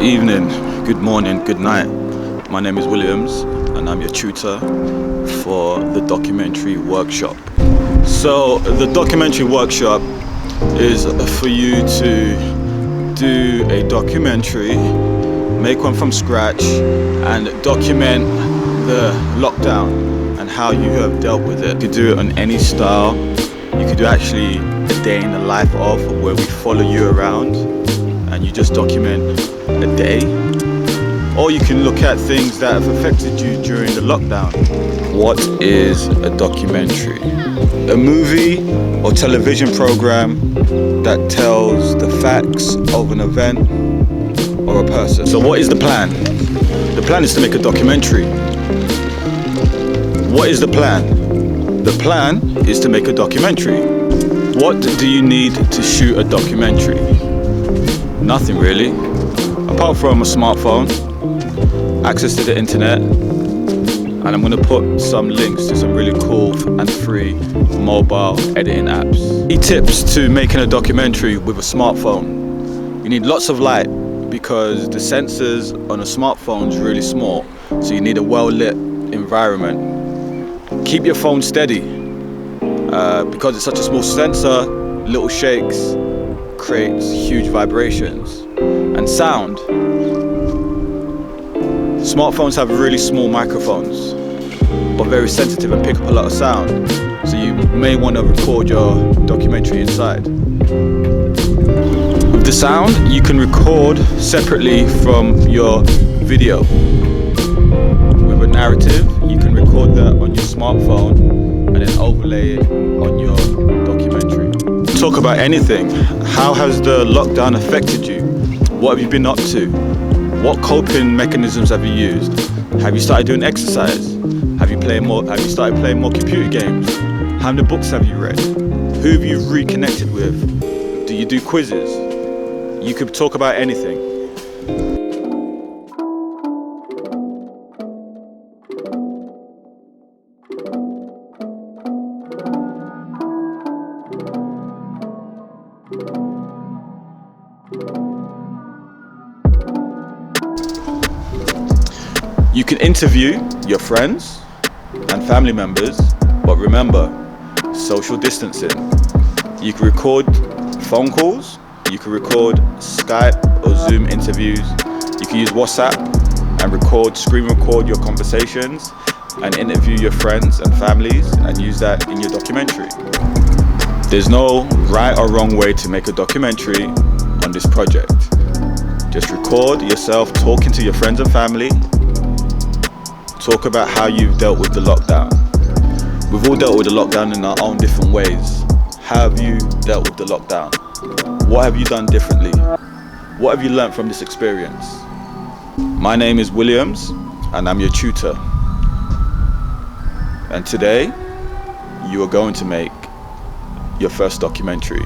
evening, good morning, good night. My name is Williams and I'm your tutor for the documentary workshop. So the documentary workshop is for you to do a documentary, make one from scratch and document the lockdown and how you have dealt with it. You could do it on any style. You could do actually a day in the life of, where we follow you around and you just document a day. Or you can look at things that have affected you during the lockdown. What is a documentary? A movie or television program that tells the facts of an event or a person. So what is the plan? The plan is to make a documentary. What is the plan? The plan is to make a documentary. What do you need to shoot a documentary? Nothing really, apart from a smartphone, access to the internet, and I'm going to put some links to some really cool and free mobile editing apps. Key tips to making a documentary with a smartphone. You need lots of light because the sensors on a smartphone is really small, so you need a well-lit environment. Keep your phone steady because it's such a small sensor, little shakes creates huge vibrations. And sound. Smartphones have really small microphones but very sensitive and pick up a lot of sound, so you may want to record your documentary inside. With the sound, you can record separately from your video. With a narrative, you can record that on your smartphone and then overlay it on your documentary. Talk about anything. How has the lockdown affected you? What have you been up to? What coping mechanisms have you used? Have you started doing exercise? Have you started playing more computer games? How many books have you read? Who have you reconnected with? Do you do quizzes? You could talk about anything. You can interview your friends and family members, but remember, social distancing. You can record phone calls, you can record Skype or Zoom interviews, you can use WhatsApp and screen record your conversations and interview your friends and families and use that in your documentary. There's no right or wrong way to make a documentary on this project. Just record yourself talking to your friends and family. Talk about how you've dealt with the lockdown. We've all dealt with the lockdown in our own different ways. How have you dealt with the lockdown? What have you done differently? What have you learned from this experience? My name is Williams and I'm your tutor. And today, you are going to make your first documentary.